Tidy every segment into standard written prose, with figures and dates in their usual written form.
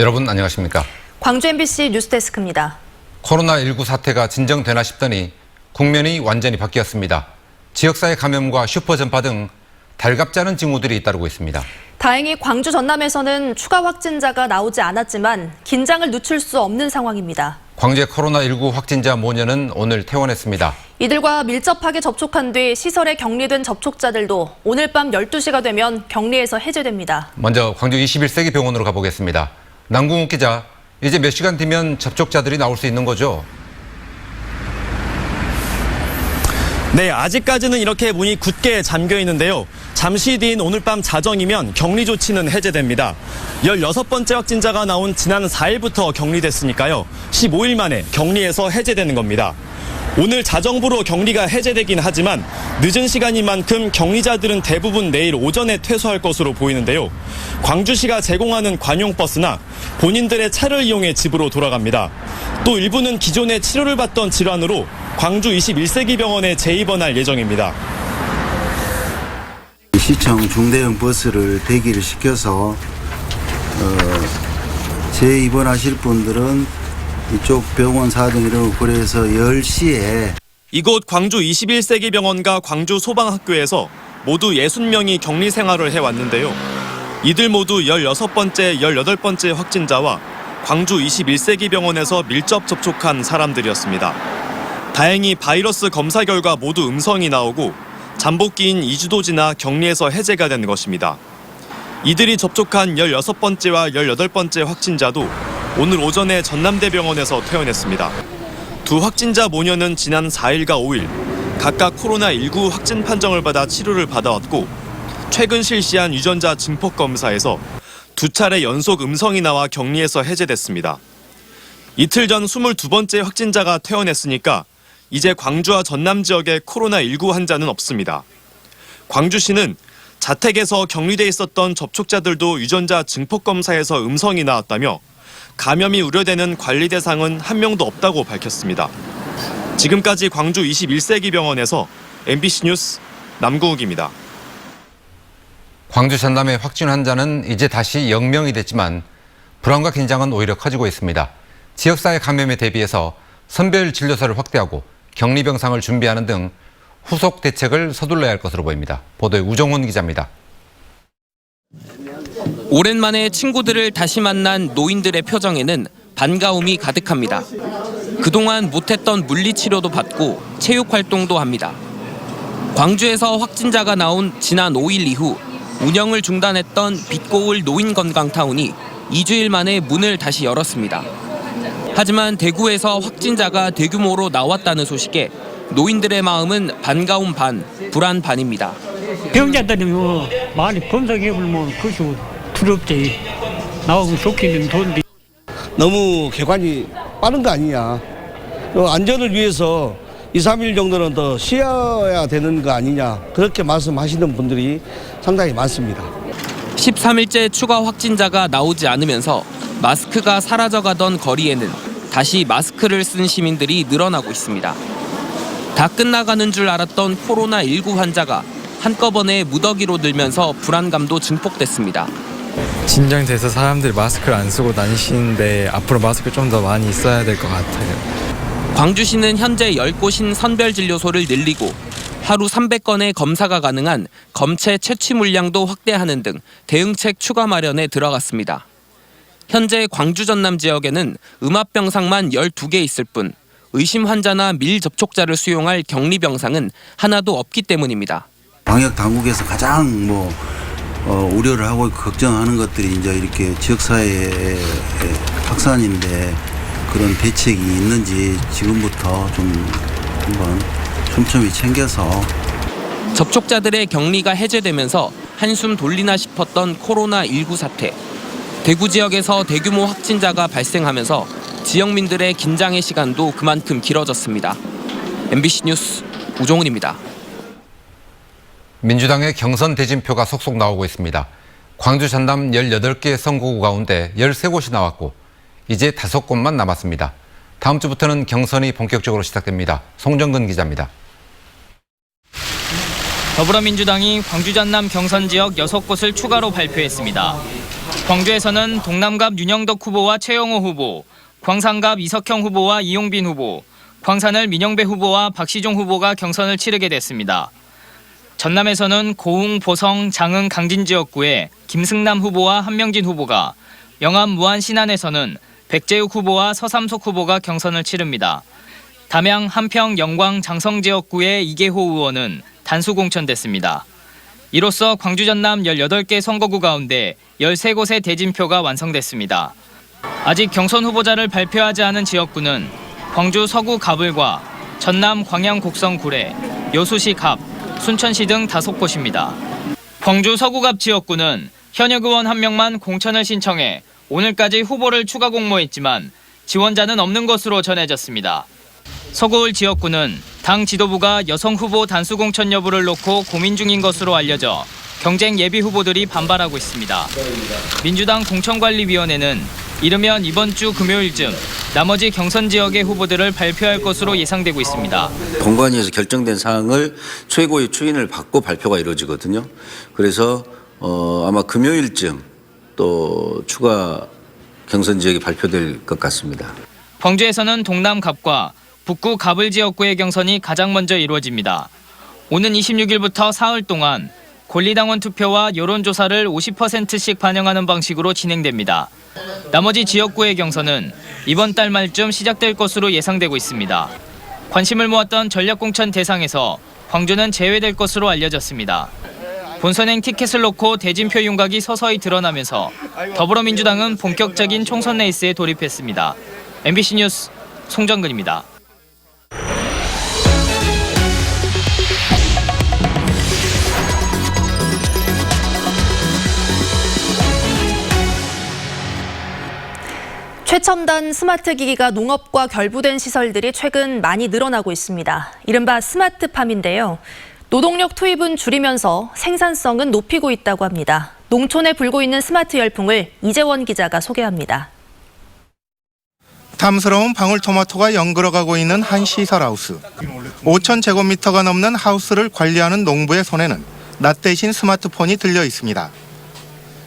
여러분 안녕하십니까? 광주 MBC 뉴스데스크입니다. 코로나19 사태가 진정되나 싶더니 국면이 완전히 바뀌었습니다. 지역사회 감염과 슈퍼 전파 등 달갑지 않은 징후들이 잇따르고 있습니다. 다행히 광주 전남에서는 추가 확진자가 나오지 않았지만 긴장을 늦출 수 없는 상황입니다. 광주의 코로나19 확진자 모녀는 오늘 퇴원했습니다. 이들과 밀접하게 접촉한 뒤 시설에 격리된 접촉자들도 오늘 밤 12시가 되면 격리에서 해제됩니다. 먼저 광주 21세기 병원으로 가보겠습니다. 남궁욱 기자, 이제 몇 시간 뒤면 접촉자들이 나올 수 있는 거죠? 네, 아직까지는 이렇게 문이 굳게 잠겨 있는데요. 잠시 뒤인 오늘 밤 자정이면 격리 조치는 해제됩니다. 16번째 확진자가 나온 지난 4일부터 격리됐으니까요. 15일 만에 격리에서 해제되는 겁니다. 오늘 자정부로 격리가 해제되긴 하지만 늦은 시간인 만큼 격리자들은 대부분 내일 오전에 퇴소할 것으로 보이는데요. 광주시가 제공하는 관용버스나 본인들의 차를 이용해 집으로 돌아갑니다. 또 일부는 기존에 치료를 받던 질환으로 광주 21세기 병원에 재입원할 예정입니다. 시청 중대형 버스를 대기를 시켜서 재입원하실 분들은 이쪽 병원 사정 이런 거 고려해서 10시에 이곳 광주 21세기 병원과 광주 소방학교에서 모두 60명이 격리 생활을 해왔는데요. 이들 모두 16번째, 18번째 확진자와 광주 21세기 병원에서 밀접 접촉한 사람들이었습니다. 다행히 바이러스 검사 결과 모두 음성이 나오고 잠복기인 2주도 지나 격리에서 해제가 된 것입니다. 이들이 접촉한 16번째와 18번째 확진자도 오늘 오전에 전남대병원에서 퇴원했습니다. 두 확진자 모녀는 지난 4일과 5일 각각 코로나19 확진 판정을 받아 치료를 받아왔고 최근 실시한 유전자 증폭 검사에서 2차례 연속 음성이 나와 격리에서 해제됐습니다. 이틀 전 22번째 확진자가 퇴원했으니까 이제 광주와 전남 지역에 코로나19 환자는 없습니다. 광주시는 자택에서 격리돼 있었던 접촉자들도 유전자 증폭 검사에서 음성이 나왔다며 감염이 우려되는 관리 대상은 한 명도 없다고 밝혔습니다. 지금까지 광주 21세기 병원에서 MBC 뉴스 남궁욱입니다. 광주 전남의 확진 환자는 이제 다시 0명이 됐지만 불안과 긴장은 오히려 커지고 있습니다. 지역사회 감염에 대비해서 선별 진료소를 확대하고 격리병상을 준비하는 등 후속 대책을 서둘러야 할 것으로 보입니다. 보도에 우정훈 기자입니다. 오랜만에 친구들을 다시 만난 노인들의 표정에는 반가움이 가득합니다. 그동안 못했던 물리치료도 받고 체육활동도 합니다. 광주에서 확진자가 나온 지난 5일 이후 운영을 중단했던 빛고을 노인건강타운이 2주일 만에 문을 다시 열었습니다. 하지만 대구에서 확진자가 대규모로 나왔다는 소식에 노인들의 마음은 반가움 반, 불안 반입니다. 병자들이 많이 검사해보면 그것이 두렵지. 나오면 좋기는 좋은데. 너무 개관이 빠른 거 아니냐. 안전을 위해서 2, 3일 정도는 더 쉬어야 되는 거 아니냐. 그렇게 말씀하시는 분들이 상당히 많습니다. 13일째 추가 확진자가 나오지 않으면서 마스크가 사라져가던 거리에는 다시 마스크를 쓴 시민들이 늘어나고 있습니다. 다 끝나가는 줄 알았던 코로나19 환자가 한꺼번에 무더기로 늘면서 불안감도 증폭됐습니다. 진정돼서 사람들이 마스크를 안 쓰고 다니시는데 앞으로 마스크 좀 더 많이 써야 될 것 같아요. 광주시는 현재 10곳인 선별진료소를 늘리고 하루 300건의 검사가 가능한 검체 채취 물량도 확대하는 등 대응책 추가 마련에 들어갔습니다. 현재 광주 전남 지역에는 음압병상만 12개 있을 뿐 의심 환자나 밀접촉자를 수용할 격리병상은 하나도 없기 때문입니다. 방역 당국에서 가장 우려를 하고 걱정하는 것들이 이제 이렇게 지역사회의 확산인데 그런 대책이 있는지 지금부터 좀 한번 촘촘히 챙겨서 접촉자들의 격리가 해제되면서 한숨 돌리나 싶었던 코로나19 사태. 대구 지역에서 대규모 확진자가 발생하면서 지역민들의 긴장의 시간도 그만큼 길어졌습니다. MBC 뉴스 우정훈입니다. 민주당의 경선 대진표가 속속 나오고 있습니다. 광주 전남 18개 선거구 가운데 13곳이 나왔고 이제 5곳만 남았습니다. 다음 주부터는 경선이 본격적으로 시작됩니다. 송정근 기자입니다. 더불어민주당이 광주 전남 경선 지역 6곳을 추가로 발표했습니다. 광주에서는 동남갑 윤영덕 후보와 최영호 후보, 광산갑 이석형 후보와 이용빈 후보, 광산을 민영배 후보와 박시종 후보가 경선을 치르게 됐습니다. 전남에서는 고흥, 보성, 장흥, 강진 지역구에 김승남 후보와 한명진 후보가, 영암, 무안, 신안에서는 백재욱 후보와 서삼석 후보가 경선을 치릅니다. 담양, 한평, 영광, 장성 지역구의 이계호 의원은 단수 공천됐습니다. 이로써 광주 전남 18개 선거구 가운데 13곳의 대진표가 완성됐습니다. 아직 경선 후보자를 발표하지 않은 지역구는 광주 서구 가불과 전남 광양 곡성 구례, 여수시 갑, 순천시 등 5곳입니다. 광주 서구갑 지역구는 현역 의원 1명만 공천을 신청해 오늘까지 후보를 추가 공모했지만 지원자는 없는 것으로 전해졌습니다. 서구을 지역구는 당 지도부가 여성 후보 단수 공천 여부를 놓고 고민 중인 것으로 알려져 경쟁 예비 후보들이 반발하고 있습니다. 민주당 공천관리위원회는 이르면 이번 주 금요일쯤 나머지 경선 지역의 후보들을 발표할 것으로 예상되고 있습니다. 본관위에서 결정된 사항을 최고의 추인을 받고 발표가 이루어지거든요. 그래서 아마 금요일쯤 또 추가 경선 지역이 발표될 것 같습니다. 광주에서는 동남갑과 북구 가불 지역구의 경선이 가장 먼저 이루어집니다. 오는 26일부터 사흘 동안 권리당원 투표와 여론조사를 50%씩 반영하는 방식으로 진행됩니다. 나머지 지역구의 경선은 이번 달 말쯤 시작될 것으로 예상되고 있습니다. 관심을 모았던 전략공천 대상에서 광주는 제외될 것으로 알려졌습니다. 본선행 티켓을 놓고 대진표 윤곽이 서서히 드러나면서 더불어민주당은 본격적인 총선 레이스에 돌입했습니다. MBC 뉴스 송정근입니다. 최첨단 스마트 기기가 농업과 결부된 시설들이 최근 많이 늘어나고 있습니다. 이른바 스마트팜인데요. 노동력 투입은 줄이면서 생산성은 높이고 있다고 합니다. 농촌에 불고 있는 스마트 열풍을 이재원 기자가 소개합니다. 탐스러운 방울토마토가 연걸어가고 있는 한 시설하우스. 5,000제곱미터가 넘는 하우스를 관리하는 농부의 손에는 낫 대신 스마트폰이 들려 있습니다.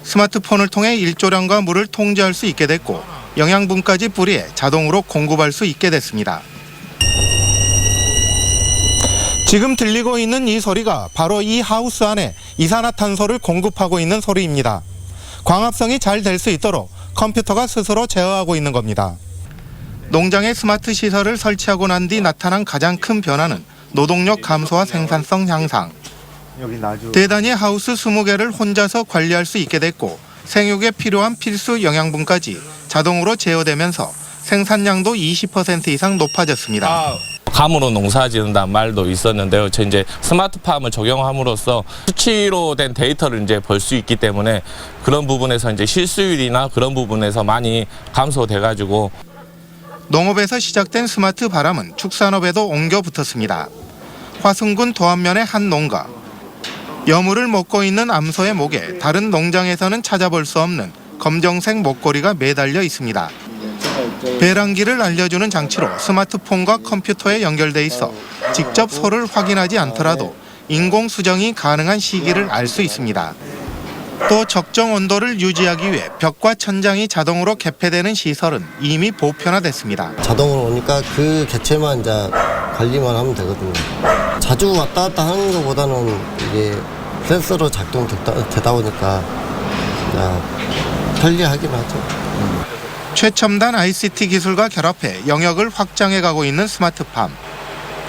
스마트폰을 통해 일조량과 물을 통제할 수 있게 됐고 영양분까지 뿌리에 자동으로 공급할 수 있게 됐습니다. 지금 들리고 있는 이 소리가 바로 이 하우스 안에 이산화탄소를 공급하고 있는 소리입니다. 광합성이 잘 될 수 있도록 컴퓨터가 스스로 제어하고 있는 겁니다. 농장에 스마트 시설을 설치하고 난 뒤 나타난 가장 큰 변화는 노동력 감소와 생산성 향상. 대단히 하우스 20개를 혼자서 관리할 수 있게 됐고 생육에 필요한 필수 영양분까지 자동으로 제어되면서 생산량도 20% 이상 높아졌습니다. 감으로 농사 지는다는 말도 있었는데요. 이제 스마트팜을 적용함으로써 수치로 된 데이터를 이제 볼 수 있기 때문에 그런 부분에서 이제 실수율이나 그런 부분에서 많이 감소돼 가지고 농업에서 시작된 스마트 바람은 축산업에도 옮겨 붙었습니다. 화순군 도안면의 한 농가. 여물을 먹고 있는 암소의 목에 다른 농장에서는 찾아볼 수 없는 검정색 목걸이가 매달려 있습니다. 배란기를 알려주는 장치로 스마트폰과 컴퓨터에 연결돼 있어 직접 소를 확인하지 않더라도 인공 수정이 가능한 시기를 알 수 있습니다. 또 적정 온도를 유지하기 위해 벽과 천장이 자동으로 개폐되는 시설은 이미 보편화됐습니다. 자동으로 오니까 그 개체만 이제 관리만 하면 되거든요. 자주 왔다 갔다 하는 것보다는 이게 센서로 작동되다 보니까 편리하긴 하죠. 최첨단 ICT 기술과 결합해 영역을 확장해 가고 있는 스마트팜.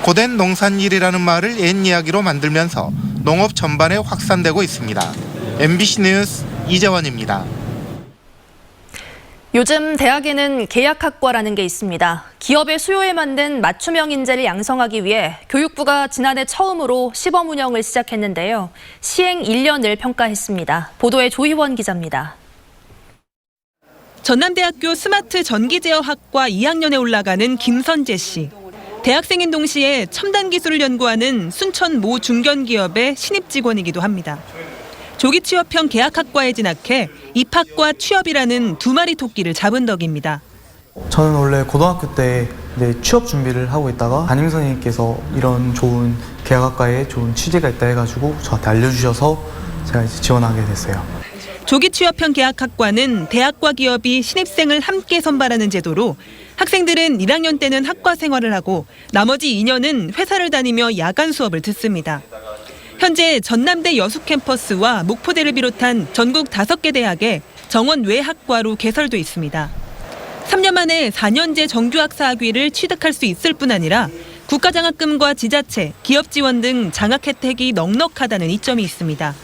고된 농산일이라는 말을 옛 이야기로 만들면서 농업 전반에 확산되고 있습니다. MBC 뉴스 이재원입니다. 요즘 대학에는 계약학과라는 게 있습니다. 기업의 수요에 맞는 맞춤형 인재를 양성하기 위해 교육부가 지난해 처음으로 시범 운영을 시작했는데요. 시행 1년을 평가했습니다. 보도에 조희원 기자입니다. 전남대학교 스마트 전기제어학과 2학년에 올라가는 김선재 씨. 대학생인 동시에 첨단 기술을 연구하는 순천 모 중견기업의 신입 직원이기도 합니다. 조기 취업형 계약학과에 진학해 입학과 취업이라는 두 마리 토끼를 잡은 덕입니다. 저는 원래 고등학교 때 취업 준비를 하고 있다가 담임 선생님께서 이런 좋은 계약학과에 좋은 취지가 있다 해가지고 저한테 알려주셔서 제가 이제 지원하게 됐어요. 조기 취업형 계약학과는 대학과 기업이 신입생을 함께 선발하는 제도로 학생들은 1학년 때는 학과 생활을 하고 나머지 2년은 회사를 다니며 야간 수업을 듣습니다. 현재 전남대 여수 캠퍼스와 목포대를 비롯한 전국 5개 대학에 정원 외 학과로 개설돼 있습니다. 3년 만에 4년제 정규학사 학위를 취득할 수 있을 뿐 아니라 국가장학금과 지자체, 기업 지원 등 장학 혜택이 넉넉하다는 이점이 있습니다.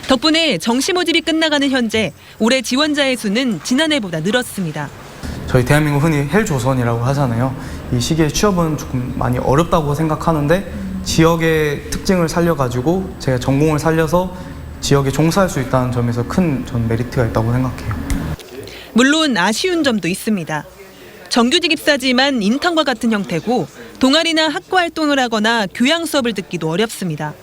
덕분에 정시 모집이 끝나가는 현재 올해 지원자의 수는 지난해보다 늘었습니다. 저희 대한민국 흔히 헬조선이라고 하잖아요. 이 시기에 취업은 조금 많이 어렵다고 생각하는데 지역의 특징을 살려가지고 제가 전공을 살려서 지역에 종사할 수 있다는 점에서 큰 전 메리트가 있다고 생각해요. 물론 아쉬운 점도 있습니다. 정규직 입사지만 인턴과 같은 형태고 동아리나 학과 활동을 하거나 교양 수업을 듣기도 어렵습니다.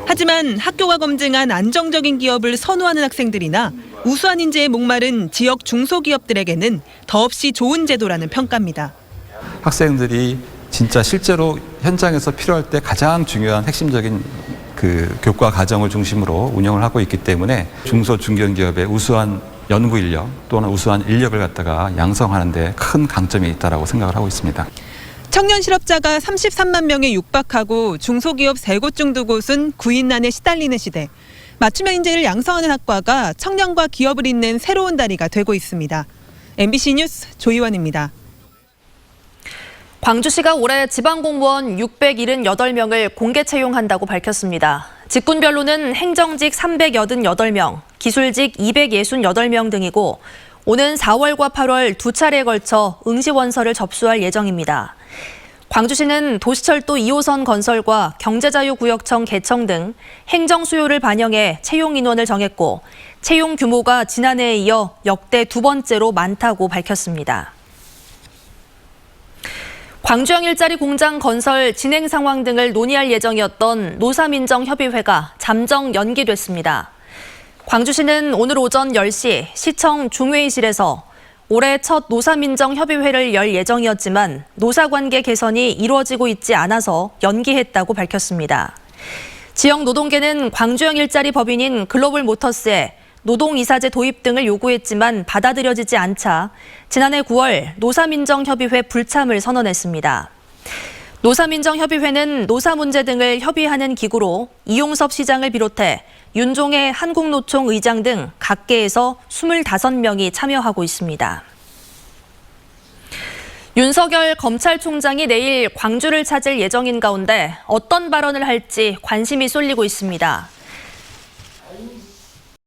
하지만 학교가 검증한 안정적인 기업을 선호하는 학생들이나 우수한 인재에 목마른 지역 중소기업들에게는 더없이 좋은 제도라는 평가입니다. 학생들이 진짜 실제로 현장에서 필요할 때 가장 중요한 핵심적인 그 교과 과정을 중심으로 운영을 하고 있기 때문에 중소 중견기업의 우수한 연구 인력 또는 우수한 인력을 갖다가 양성하는 데 큰 강점이 있다고 생각을 하고 있습니다. 청년 실업자가 33만 명에 육박하고 중소기업 3곳 중 2곳은 구인난에 시달리는 시대. 맞춤형 인재를 양성하는 학과가 청년과 기업을 잇는 새로운 다리가 되고 있습니다. MBC 뉴스 조희원입니다. 광주시가 올해 지방공무원 678명을 공개 채용한다고 밝혔습니다. 직군별로는 행정직 388명, 기술직 268명 등이고 오는 4월과 8월 2차례에 걸쳐 응시원서를 접수할 예정입니다. 광주시는 도시철도 2호선 건설과 경제자유구역청 개청 등 행정 수요를 반영해 채용 인원을 정했고 채용 규모가 지난해에 이어 역대 2번째로 많다고 밝혔습니다. 광주형 일자리 공장 건설 진행 상황 등을 논의할 예정이었던 노사민정협의회가 잠정 연기됐습니다. 광주시는 오늘 오전 10시 시청 중회의실에서 올해 첫 노사민정협의회를 열 예정이었지만 노사관계 개선이 이루어지고 있지 않아서 연기했다고 밝혔습니다. 지역 노동계는 광주형 일자리 법인인 글로벌모터스에 노동이사제 도입 등을 요구했지만 받아들여지지 않자 지난해 9월 노사민정협의회 불참을 선언했습니다. 노사민정협의회는 노사 문제 등을 협의하는 기구로 이용섭 시장을 비롯해 윤종혜 한국노총 의장 등 각계에서 25명이 참여하고 있습니다. 윤석열 검찰총장이 내일 광주를 찾을 예정인 가운데 어떤 발언을 할지 관심이 쏠리고 있습니다.